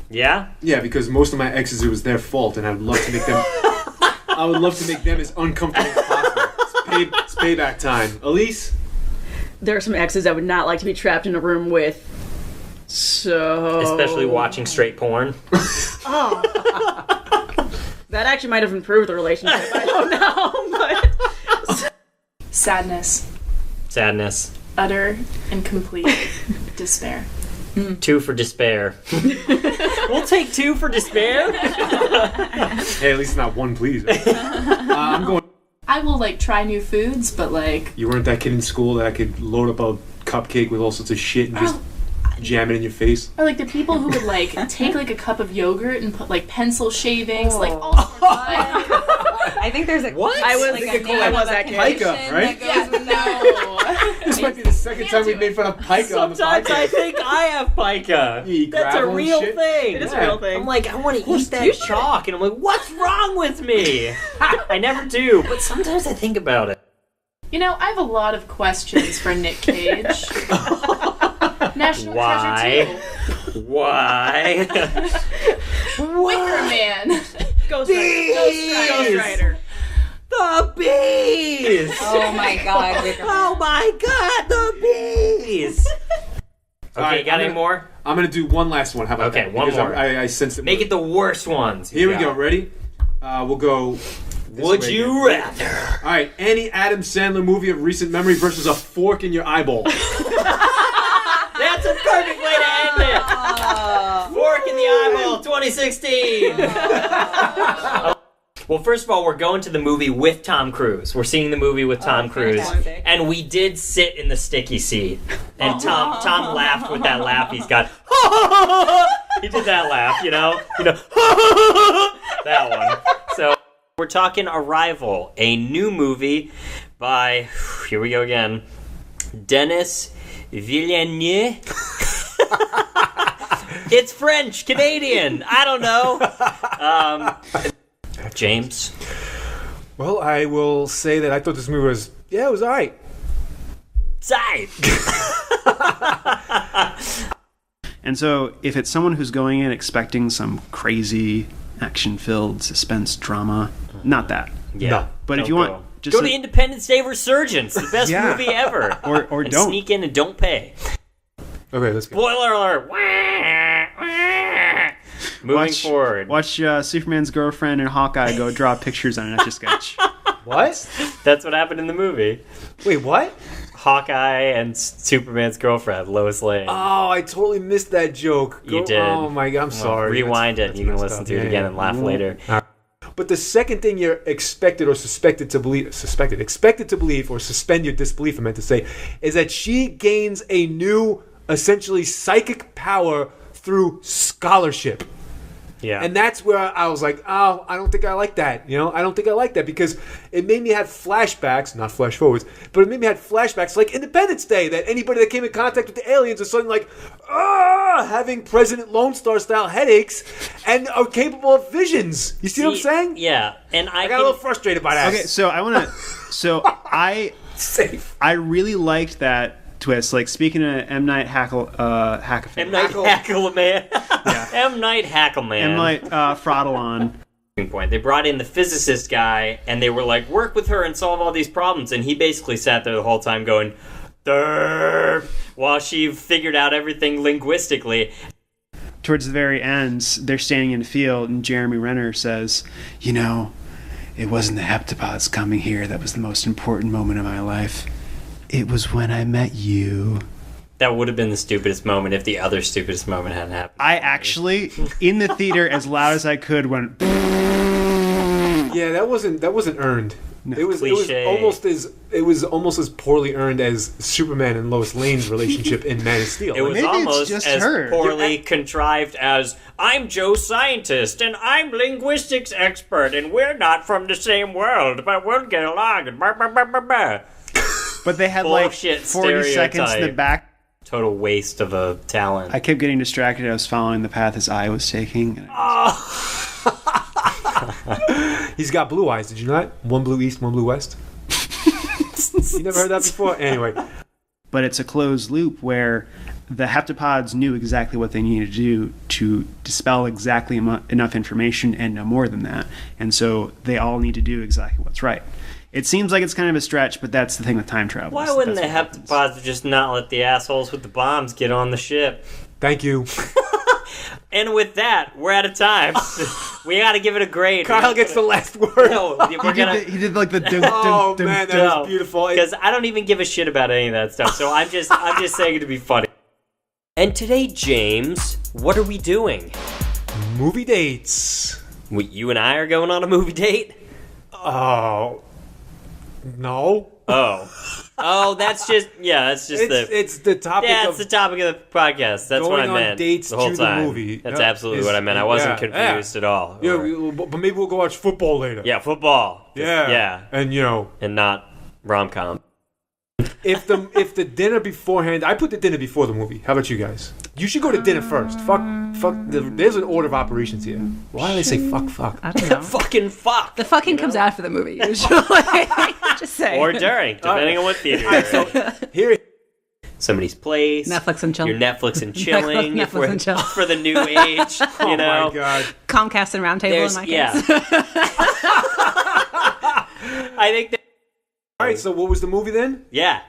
A: Yeah?
B: Yeah, because most of my exes, it was their fault, and I'd love to make them... I would love to make them as uncomfortable as possible. It's payback time. Elise?
E: There are some exes I would not like to be trapped in a room with. So...
A: Especially watching straight porn.
E: That actually might have improved the relationship. I don't know, but...
F: Sadness.
A: Sadness.
F: Utter and complete despair.
A: 2 for despair. We'll take 2 for despair.
B: Hey, at least not one, please. I'm going...
F: I will, try new foods, but,
B: You weren't that kid in school that I could load up a cupcake with all sorts of shit and just jam it in your face?
F: Or, the people who would, take, a cup of yogurt and put, pencil shavings, all sorts of,
G: I think there's a...
A: What?
E: I was
G: like a
E: that kid.
B: Pica, right?
G: that goes with
F: no.
B: might be the second time we've made fun of pica on the
A: Sometimes I
B: podcast.
A: think I have pica.
B: You eat
A: That's a
B: gravel and
A: real
B: shit?
A: thing.
E: It is a real thing.
A: I'm like, I want to eat that chalk, and I'm like, what's wrong with me? I never do, but sometimes I think about it.
F: You know, I have a lot of questions for Nick Cage. National
A: Why?
F: Treasure 2.
A: Why?
F: Wicker Man.
E: Ghost Rider.
A: The bees!
G: Oh my god, Wicker Man.
A: Oh my god, the bees! Okay,
B: Alright,
A: got
B: I'm
A: any
B: gonna-
A: more?
B: I'm going to do one last one. How about
A: Okay,
B: that?
A: one
B: Because
A: more.
B: I sense it.
A: Make it the worst ones.
B: Here we
A: got.
B: go. Ready? We'll go... this
A: Would
B: way
A: you
B: again.
A: rather?
B: All right, any Adam Sandler movie of recent memory versus a fork in your eyeball.
A: That's a perfect way to end it! Fork in the eyeball 2016! Well, first of all, we're going to the movie with Tom Cruise. We're seeing the movie with Tom Cruise.
G: fantastic.
A: And we did sit in the sticky seat. And Tom laughed with that laugh he's got. He did that laugh, you know? That one. So, we're talking Arrival, a new movie by, here we go again, Denis Villeneuve. It's French, Canadian, I don't know. James?
B: Well, I will say that I thought this movie was... Yeah, it was all right.
A: Side.
H: And so, if it's someone who's going in expecting some crazy action-filled suspense drama, not that.
A: Yeah.
B: No.
H: But if
A: Don't
H: you want,
A: go.
H: just
A: Go to Independence Day Resurgence, the best
H: Yeah.
A: movie ever.
H: or
A: And
H: don't.
A: sneak in and don't pay.
B: Okay, let's go.
A: Spoiler alert. Moving forward.
H: Watch Superman's girlfriend and Hawkeye go draw pictures on an Etch-a-Sketch.
B: What?
A: That's what happened in the movie.
B: Wait, what?
A: Hawkeye and Superman's girlfriend, Lois Lane.
B: Oh, I totally missed that joke.
A: You did.
B: Oh my god, I'm
A: Well,
B: sorry.
A: Rewind
B: That's-
A: it. You can
B: that's
A: listen
B: messed
A: to
B: up.
A: it again and laugh later.
B: But the second thing you're expected to believe, or suspend your disbelief, I meant to say, is that she gains a new, essentially psychic power through scholarship.
A: Yeah.
B: And that's where I was like, oh, I don't think I like that. You know, I don't think I like that because it made me have flashbacks, not flash forwards, but it made me have flashbacks like Independence Day, that anybody that came in contact with the aliens is suddenly like, having President Lone Star style headaches and are capable of visions. You see what I'm saying?
A: Yeah. And
B: I got a little frustrated by that.
H: Okay, so I
B: Safe.
H: I really liked that twist. Like, speaking of M. Night Hackleman.
A: M. Night Hackleman. M. Night Hackleman.
H: M. Night Frodelon.
A: Point. They brought in the physicist guy, and they were like, work with her and solve all these problems. And he basically sat there the whole time going, "Derp," while she figured out everything linguistically.
H: Towards the very end, they're standing in the field, and Jeremy Renner says, "You know, it wasn't the heptapods coming here that was the most important moment of my life. It was when I met you."
A: That would have been the stupidest moment if the other stupidest moment hadn't happened.
H: I actually, in the theater, as loud as I could, went,
B: Yeah, that wasn't earned. It was
A: Cliche.
B: almost as poorly earned as Superman and Lois Lane's relationship in Man of Steel.
A: It was
H: Maybe it's
A: almost
H: just
A: as
H: her.
A: poorly contrived as, I'm Joe Scientist, and I'm linguistics expert, and we're not from the same world, but we'll get along, and blah, blah, blah, blah, blah.
H: but they had
A: Bullshit
H: like 40 seconds in the
A: stereotype.
H: back.
A: Total waste of a talent.
H: I kept getting distracted. I was following the path his eye was taking. And
B: He's got blue eyes, did you not? One blue east, one blue west. You never heard that before? Anyway.
H: But it's a closed loop where the heptapods knew exactly what they needed to do to dispel exactly enough information and no more than that. And so they all need to do exactly what's right. It seems like it's kind of a stretch, but that's the thing with time travel.
A: Why wouldn't the
H: That's what happens.
A: heptapods just not let the assholes with the bombs get on the ship?
B: Thank you.
A: And with that, we're out of time. We gotta give it a grade.
B: Kyle gets the last word.
A: No, we're gonna...
H: He did like the dun,
B: Oh,
H: dun, dun,
B: man, that
H: dun.
B: was beautiful.
A: Because I don't even give a shit about any of that stuff. So I'm just saying it to be funny. And today, James, what are we doing?
B: Movie dates.
A: You and I are going on a movie date?
B: Oh. No.
A: Oh, that's just
B: It's the topic
A: it's
B: of
A: the topic of the podcast. That's what I
B: going on
A: meant.
B: dates
A: the whole
B: to the
A: time.
B: movie.
A: That's
B: Yeah,
A: absolutely
B: is-
A: what I meant. I wasn't
B: yeah,
A: confused at all.
B: Yeah,
A: Or-
B: but maybe we'll go watch football later.
A: yeah, football.
B: Yeah.
A: Yeah.
B: And, you know,
A: And not rom-com.
B: if the dinner beforehand, I put the dinner before the movie. How about you guys? You should go to dinner first. Fuck. There's an order of operations here. Why do they say fuck?
D: I don't know.
A: Fucking fuck.
D: The fucking comes after the movie usually. Just saying.
A: Or during, depending on what theater you're in.
B: So here.
A: Somebody's place.
D: Netflix and chill.
A: You're Netflix and chilling.
D: Netflix and chill.
A: For the new age. You know?
B: Oh my god.
D: Comcast and Roundtable in my case.
A: Yeah. I think that.
B: All right. So what was the movie then?
A: Yeah.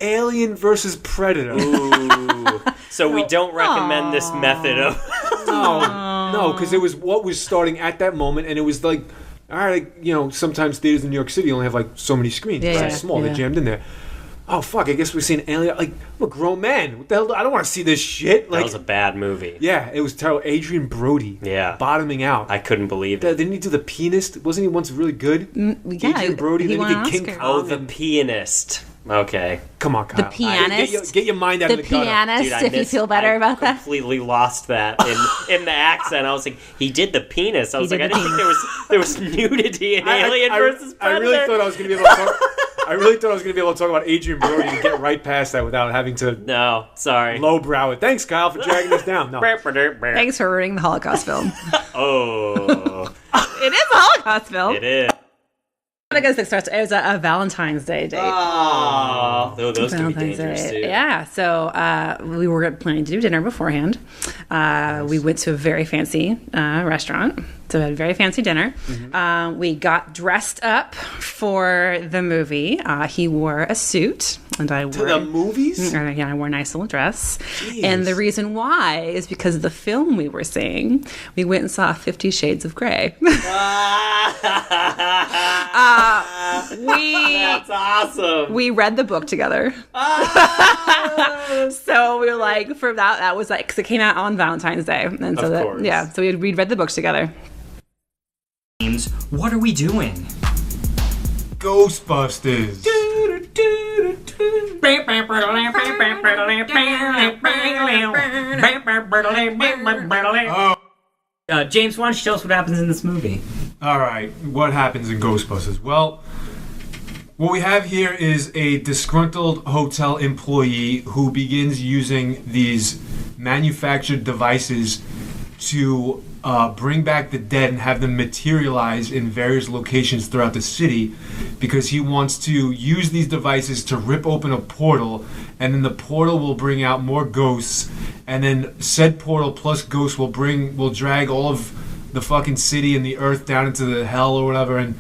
B: Alien versus Predator.
A: Ooh. So we don't recommend this method of.
B: No, because it was what was starting at that moment, and it was like, all right, sometimes theaters in New York City only have like so many screens. It's so small, they're jammed in there. Oh fuck! I guess we're seeing Alien. Like, I'm a grown man. What the hell? I don't want to see this shit. Like,
A: that was a bad movie.
B: Yeah, it was terrible. Adrian Brody.
A: Yeah.
B: Bottoming out.
A: I couldn't believe it.
B: Didn't he do The Pianist? Wasn't he once really good?
D: Yeah,
B: Adrian Brody.
D: he
B: Then
D: won
B: he
D: an
B: did King
D: Oscar.
B: Kong.
A: Oh, The Pianist. Okay.
B: Come on, Kyle.
D: The Pianist.
B: Get your mind out of the gutter.
D: Pianist.
A: Dude,
D: If you feel better about
A: I
D: that.
A: completely lost that in the accent. I was like, he did the penis. I was
D: He
A: like, I
D: did
A: didn't
D: the
A: think there was nudity in Alien versus
B: I
A: Predator.
B: really thought I was going to be able to talk. I really thought I was going to be able to talk about Adrian Brody and get right past that without having to
A: No, sorry.
B: lowbrow it. Thanks, Kyle, for dragging us down. No.
D: Thanks for ruining the Holocaust film.
A: Oh,
D: It is a Holocaust film.
A: it is.
D: I guess it starts. It was a Valentine's Day date.
A: Oh, those can be
D: Valentine's
A: dangerous
D: Day.
A: too.
D: Yeah, so we were planning to do dinner beforehand. We went to a very fancy restaurant, so we had a very fancy dinner. We got dressed up for the movie. He wore a suit, and I wore
B: To the movies?
D: Yeah, I wore a nice little dress.
B: Jeez.
D: And the reason why is because of the film we were seeing. We went and saw 50 Shades of Grey.
A: That's awesome.
D: We read the book together. So we were like, for that was like, because it came out on Valentine's Day. And so
A: Of course.
D: so we'd read the books together.
I: What are we doing?
B: Ghostbusters.
I: James, why don't you tell us what happens in this movie?
B: All right, what happens in Ghostbusters? Well, what we have here is a disgruntled hotel employee who begins using these manufactured devices to bring back the dead and have them materialize in various locations throughout the city, because he wants to use these devices to rip open a portal, and then the portal will bring out more ghosts, and then said portal plus ghosts will drag all of the fucking city and the earth down into the hell or whatever. And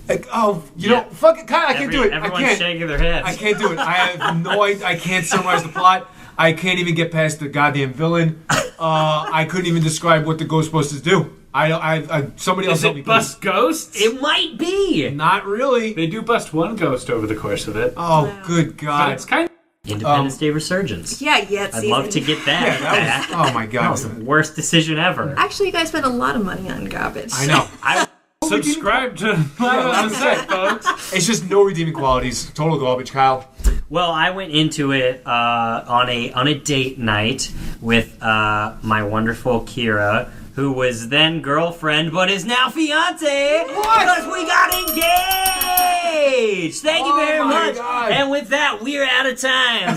B: like, fucking Kyle, I can't do it.
I: Everyone's shaking their heads.
B: I can't do it. I have no idea. I can't summarize the plot. I can't even get past the goddamn villain. I couldn't even describe what the Ghostbusters do. Somebody else
J: Is
B: help me,
J: it bust ghosts?
I: It might be.
B: Not really.
J: They do bust one ghost over the course of it.
B: Oh, good
J: But
B: God.
J: it's kind of...
I: Independence Day Resurgence.
C: Yeah,
I: I'd love to get that.
B: Yeah, that was, oh my
I: That
B: God.
I: was the worst decision ever.
C: Actually, you guys spent a lot of money on garbage.
B: I know.
J: Subscribe to Live on the Set, folks.
B: It's just no redeeming qualities. Total garbage, Kyle.
I: Well, I went into it on a date night with my wonderful Kira, who was then girlfriend but is now fiance. Because we got engaged. Thank you very much.
B: God.
I: And with that, we're out of time.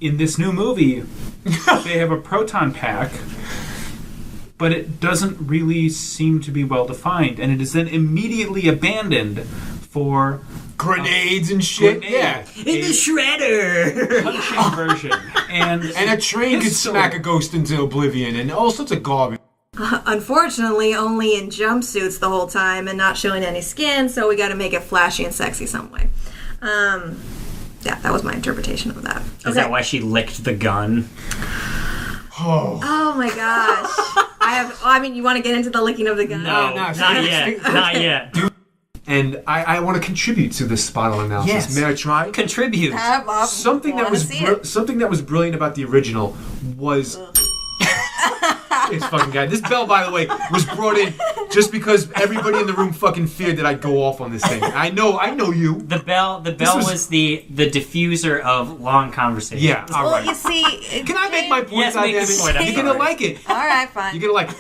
J: In this new movie, they have a proton pack, but it doesn't really seem to be well defined, and it is then immediately abandoned for
B: Grenades and shit.
J: grenade,
B: Yeah.
I: In the shredder.
J: punching version. And
B: And a train could
J: Pistol.
B: smack a ghost into oblivion and all sorts of garbage.
C: Unfortunately, only in jumpsuits the whole time and not showing any skin, so we got to make it flashy and sexy some way. Yeah, that was my interpretation of that.
I: Is that why she licked the gun?
C: Oh my gosh. You want to get into the licking of the gun?
B: No,
I: Not
B: seriously.
I: yet. Not yet.
B: And I want to contribute to this spot-on analysis.
I: Yes.
B: May I try?
I: Contribute.
B: Something that was brilliant about the original was this fucking guy. This bell, by the way, was brought in just because everybody in the room fucking feared that I'd go off on this thing. I know you.
I: The bell was the diffuser of long conversation.
B: Yeah, all right.
C: You see...
B: Can I make my point?
I: Yes, make your point. I'm
B: You're gonna
I: sorry.
B: like it.
C: All right, fine.
B: You're gonna like it.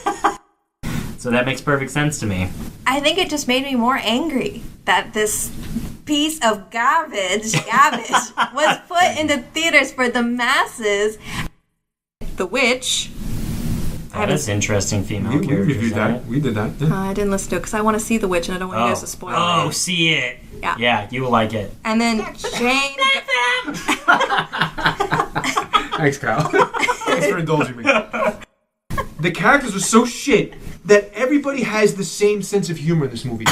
I: So that makes perfect sense to me.
C: I think it just made me more angry that this piece of garbage was put into theaters for the masses. The Witch.
I: That is interesting female
B: We
I: characters.
B: reviewed that. We did that. Yeah.
C: I didn't listen to it because I want to see The Witch and I don't want you guys to spoil
I: Oh,
C: it.
I: see it.
C: Yeah.
I: Yeah, you will like it.
C: And then Jane.
B: Thanks, Kyle. Thanks for indulging me. The characters are so shit that everybody has the same sense of humor in this movie.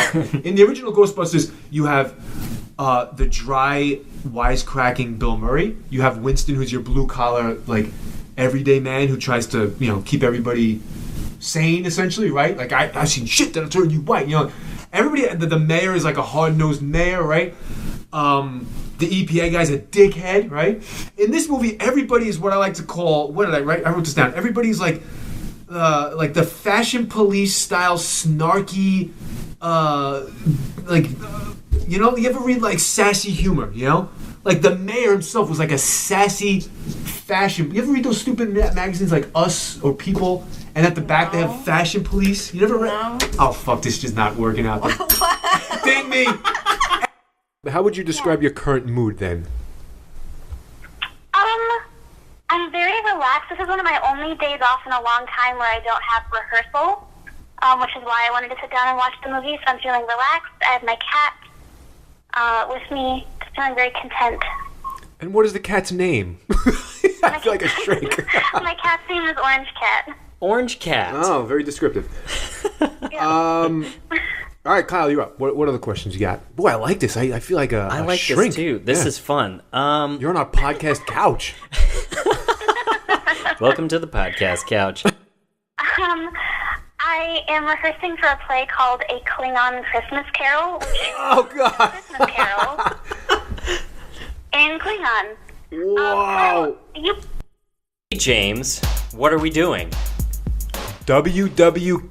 B: In the original Ghostbusters, you have the dry, wisecracking Bill Murray. You have Winston, who's your blue-collar, like, everyday man who tries to, keep everybody sane, essentially, right? Like, I've seen shit that'll turn you white, Everybody, the mayor is like a hard-nosed mayor, right? The EPA guy's a dickhead, right? In this movie, everybody is what I like to call, what did I write? I wrote this down. Everybody's like the fashion police style snarky, you ever read like sassy humor, Like the mayor himself was like a sassy fashion. You ever read those stupid magazines like Us or People? And at the back they have fashion police. You never read? No. Oh fuck, this is just not working out. Ding me. How would you describe your current mood then?
K: I'm very relaxed. This is one of my only days off in a long time where I don't have rehearsal, which is why I wanted to sit down and watch the movie. So I'm feeling relaxed. I have my cat with me, just feeling very content.
B: And what is the cat's name? I feel like a shrink.
K: My cat's name is Orange Cat.
A: Orange Cat.
B: Oh, very descriptive. All right, Kyle, you're up. What other questions you got? Boy, I like this. I feel like a
A: I like
B: shrink.
A: this too. This is fun.
B: You're on our podcast couch.
A: Welcome to the podcast couch.
K: I am rehearsing for a play called A Klingon Christmas Carol, which is
B: Oh God!
K: Christmas Carol in Klingon.
B: Wow!
K: You
A: Hey, James, what are we doing?
B: WWKJD.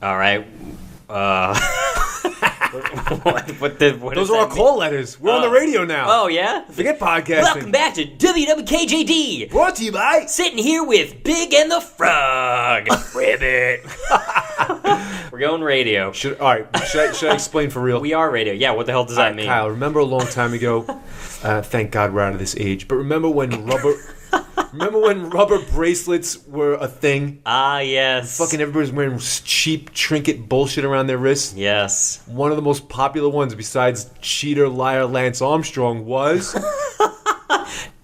A: All right. What
B: Those
A: does
B: are our
A: that
B: call letters. We're on the radio now.
A: Oh, yeah?
B: Forget podcasting.
A: Welcome back to WWKJD.
B: Brought to you by...
A: Sitting here with Big and the Frog. Ribbit. We're going radio.
B: Should I explain for real?
A: We are radio. Yeah, what the hell does that mean?
B: Kyle, remember a long time ago, thank God we're out of this age, but remember when rubber bracelets were a thing?
A: Ah, yes.
B: Fucking everybody's wearing cheap trinket bullshit around their wrists.
A: Yes.
B: One of the most popular ones besides cheater, liar Lance Armstrong was...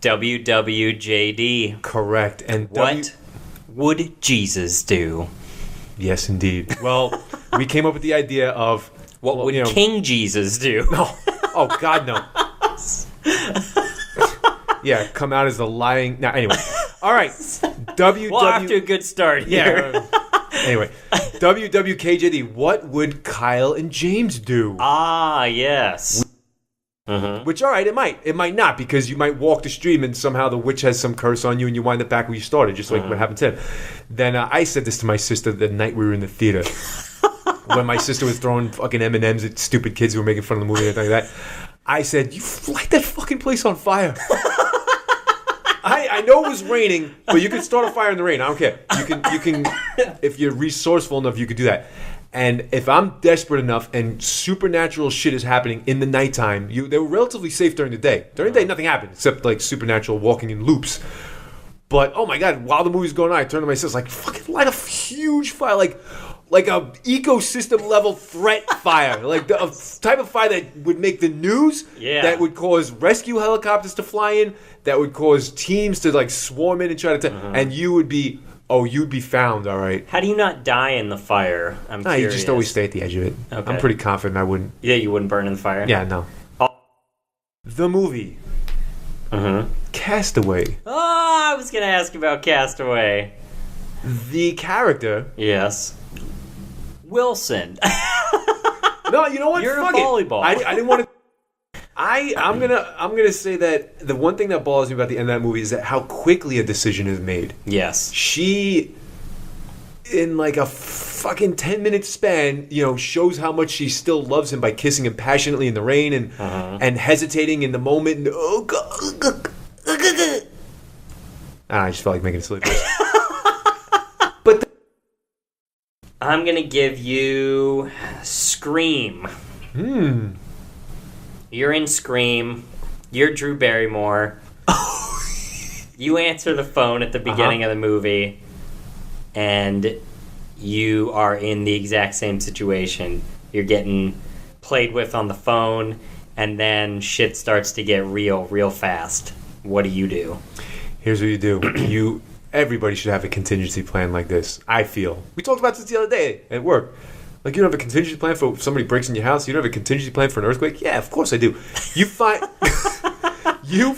A: WWJD.
B: Correct. And
A: what would Jesus do?
B: Yes, indeed. Well, we came up with the idea of...
A: What would King Jesus do?
B: No. Oh, God, no. Yeah, come out as the lying... Now, anyway. All right.
A: We're off to a good start here.
B: Yeah. Anyway. WWKJD. What would Kyle and James do?
A: Ah, yes.
B: Which, all right, it might. It might not, because you might walk the stream and somehow the witch has some curse on you and you wind up back where you started, just like what happened to him. Then I said this to my sister the night we were in the theater. When my sister was throwing fucking M&Ms at stupid kids who were making fun of the movie and everything like that. I said, you light that fucking place on fire. I know it was raining, but you can start a fire in the rain. I don't care. You can if you're resourceful enough, you could do that. And if I'm desperate enough and supernatural shit is happening in the nighttime, they were relatively safe during the day. During the day, nothing happened except like supernatural walking in loops. But oh my God, while the movie's going on, I turned to my sister like, fucking light a huge fire, like a ecosystem level threat fire, like a type of fire that would make the news, that would cause rescue helicopters to fly in, that would cause teams to like swarm in and try to, and you'd be found, all right.
A: How do you not die in the fire? I'm curious.
B: You just always stay at the edge of it.
A: Okay.
B: I'm pretty confident I wouldn't.
A: Yeah, you wouldn't burn in the fire?
B: Yeah, no. The movie. Castaway.
A: Oh, I was going to ask about Castaway.
B: The character.
A: Yes. Wilson.
B: No, you know what?
A: You're
B: Fuck
A: a volleyball.
B: I didn't want to. I'm gonna say that the one thing that bothers me about the end of that movie is that how quickly a decision is made.
A: Yes.
B: She, in like a fucking 10-minute span, shows how much she still loves him by kissing him passionately in the rain and hesitating in the moment. And, oh God. I just felt like making a silly face.
A: I'm gonna give you Scream. You're in Scream. You're Drew Barrymore. You answer the phone at the beginning of the movie, and you are in the exact same situation. You're getting played with on the phone, and then shit starts to get real fast. What do you do?
B: Here's what you do. Everybody should have a contingency plan like this, I feel. We talked about this the other day at work. Like, you don't have a contingency plan for if somebody breaks in your house? You don't have a contingency plan for an earthquake? Yeah, of course I do. You find... You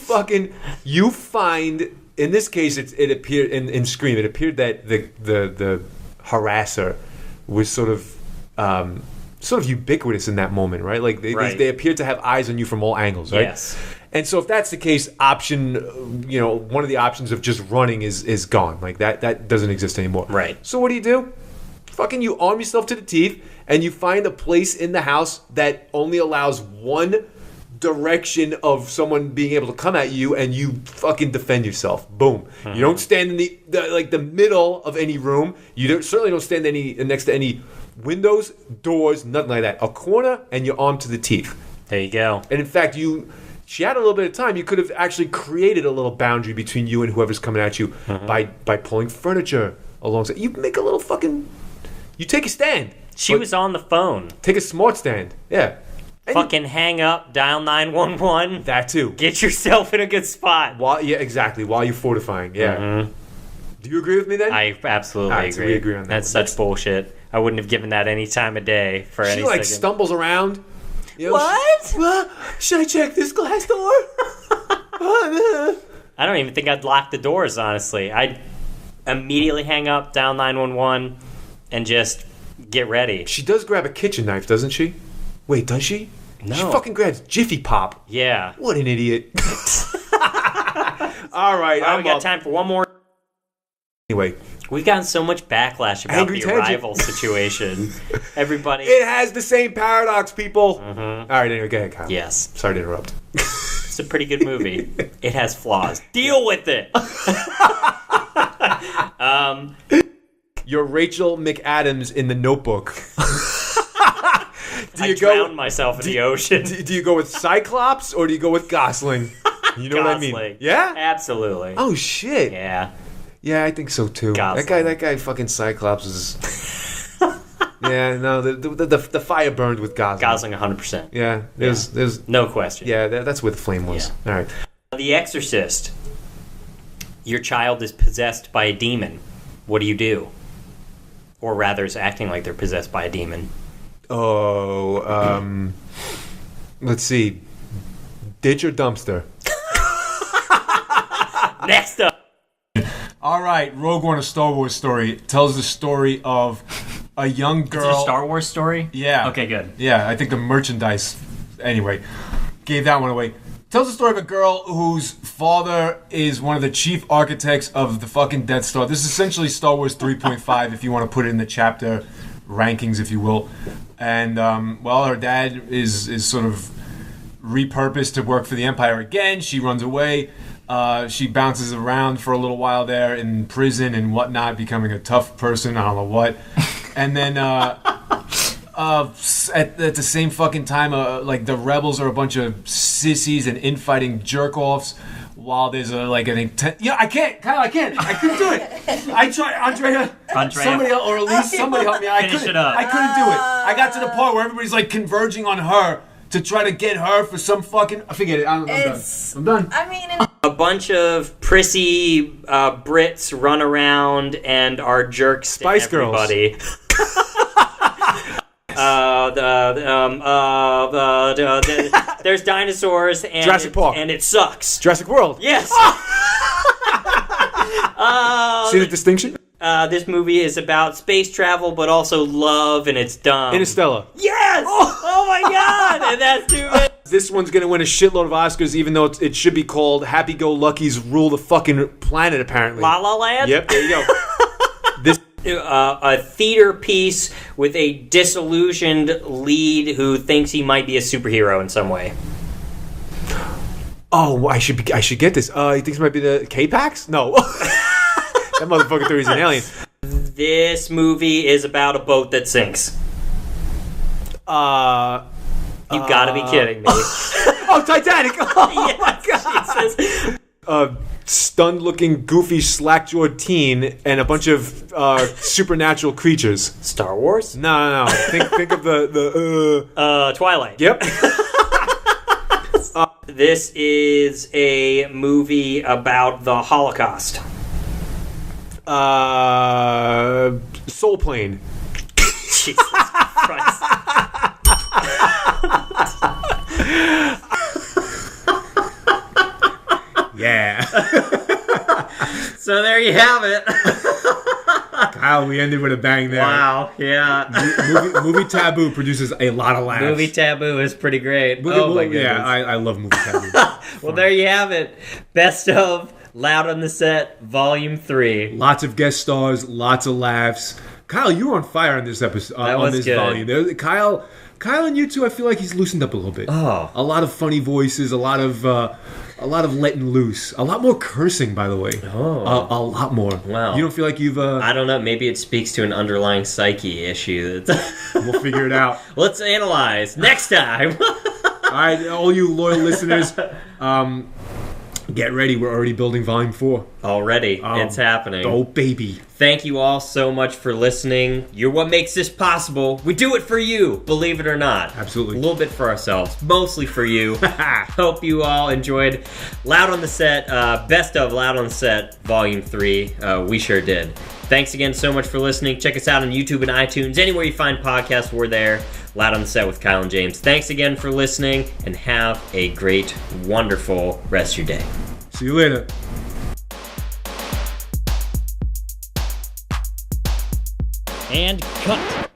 B: find... In this case, it appeared... In Scream, it appeared that the harasser was sort of ubiquitous in that moment, right? Like, they appeared to have eyes on you from all angles, right?
A: Yes.
B: And so if that's the case, one of the options of just running is gone. Like, that doesn't exist anymore.
A: Right.
B: So what do? Fucking you arm yourself to the teeth, and you find a place in the house that only allows one direction of someone being able to come at you, and you fucking defend yourself. Boom. Mm-hmm. You don't stand in the middle of any room. You certainly don't stand next to any windows, doors, nothing like that. A corner, and you're armed to the teeth.
A: There you go.
B: And in fact, she had a little bit of time. You could have actually created a little boundary between you and whoever's coming at you by pulling furniture alongside. You make a little fucking... You take a stand.
A: She was on the phone.
B: Take a smart stand. Yeah.
A: Fucking hang up, dial 911.
B: That too.
A: Get yourself in a good spot.
B: Exactly. While you're fortifying. Yeah.
A: Mm-hmm.
B: Do you agree with me then?
A: I absolutely agree.
B: So we agree on that.
A: That's such bullshit. I wouldn't have given that any time of day for any second.
B: She stumbles around.
A: What?
B: Should I check this glass door?
A: I don't even think I'd lock the doors, honestly. I'd immediately hang up, dial 911, and just get ready.
B: She does grab a kitchen knife, doesn't she? Wait, does she?
A: No.
B: She fucking grabs Jiffy Pop.
A: Yeah.
B: What an idiot. All right.
A: We got time for one more.
B: Anyway.
A: We've gotten so much backlash about the Arrival situation. Everybody...
B: It has the same paradox, people.
A: Mm-hmm.
B: All right, anyway, go ahead, Kyle.
A: Yes.
B: Sorry to interrupt.
A: It's a pretty good movie. It has flaws. Deal with it.
B: You're Rachel McAdams in The Notebook.
A: I drowned myself in the ocean.
B: Do you go with Cyclops or do you go with Gosling? You know
A: Gosling.
B: what I mean? Yeah?
A: Absolutely.
B: Oh, shit.
A: Yeah.
B: Yeah, I think so too.
A: Gosling.
B: That guy fucking Cyclops is... Yeah, no, the fire burned with Gosling.
A: Gosling 100%.
B: Yeah, there's
A: no question.
B: Yeah, that's where the flame was.
A: Yeah.
B: All right.
A: The Exorcist. Your child is possessed by a demon. What do you do? Or rather, is acting like they're possessed by a demon.
B: Oh, let's see. Ditch or dumpster?
A: Next up.
B: All right, Rogue One, a Star Wars story. It tells the story of a young girl.
I: Is it a Star Wars story?
B: Yeah.
I: Okay, good.
B: Yeah, I think the merchandise, anyway, gave that one away. Tells the story of a girl whose father is one of the chief architects of the fucking Death Star. This is essentially Star Wars 3.5, if you want to put it in the chapter rankings, if you will. And, her dad is sort of repurposed to work for the Empire again. She runs away. She bounces around for a little while there in prison and whatnot, becoming a tough person, I don't know what. And then at the same fucking time, the rebels are a bunch of sissies and infighting jerk-offs, while there's I think 10... Yeah, I can't, Kyle, I couldn't do it. I tried, Andrea, somebody else, or at least somebody help me. I couldn't do it. I got to the part where everybody's converging on her to try to get her for some fucking... Forget it. I'm done.
C: I mean...
A: A bunch of prissy Brits run around and are jerks
B: Spice
A: to everybody.
B: Girls.
A: There's dinosaurs and
B: Jurassic Park.
A: And it sucks.
B: Jurassic World.
A: Yes.
B: See the distinction?
A: This movie is about space travel, but also love, and it's dumb.
B: Interstellar.
A: Yes! Oh my god! And that's too bad.
B: This one's going to win a shitload of Oscars, even though it should be called Happy-Go-Lucky's Rule the Fucking Planet, apparently.
A: La La Land?
B: Yep, there you go. This
A: a theater piece with a disillusioned lead who thinks he might be a superhero in some way.
B: Oh, I should get this. He thinks it might be the K-Pax? No. That motherfucker thought he was an alien.
A: This movie is about a boat that sinks. You gotta be kidding me.
B: Oh, Titanic! Oh my God!
A: Jesus.
B: Stunned-looking, goofy, slack-jawed teen and a bunch of supernatural creatures.
A: Star Wars?
B: No. Think of the
A: Twilight.
B: Yep.
A: This is a movie about the Holocaust.
B: Soul Plane.
A: Jesus Christ.
B: Yeah.
A: So there you have it.
B: Kyle, we ended with a bang there.
A: Wow, yeah.
B: Movie Taboo produces a lot of laughs.
A: Movie Taboo is pretty great. Oh my goodness.
B: Yeah, I love Movie Taboo.
A: Well, there you have it. Best of Loud on the Set, Volume 3.
B: Lots of guest stars, lots of laughs. Kyle, you were on fire on this episode, on this
A: good.
B: volume. Kyle and you too, I feel like he's loosened up a little bit.
A: Oh.
B: A lot of funny voices, a lot of letting loose. A lot more cursing, by the way.
A: Oh.
B: A lot more.
A: Wow.
B: You don't feel like you've...
A: I don't know. Maybe it speaks to an underlying psyche issue.
B: We'll figure it out.
A: Let's analyze next time.
B: All right, all you loyal listeners, get ready. We're already building Volume 4.
A: Already. It's happening.
B: Oh, baby.
A: Thank you all so much for listening. You're what makes this possible. We do it for you, believe it or not.
B: Absolutely.
A: A little bit for ourselves, mostly for you. Hope you all enjoyed Loud on the Set, Best of Loud on the Set, Volume 3. We sure did. Thanks again so much for listening. Check us out on YouTube and iTunes. Anywhere you find podcasts, we're there. Loud on the Set with Kyle and James. Thanks again for listening, and have a great, wonderful rest of your day.
B: See you later.
A: And cut.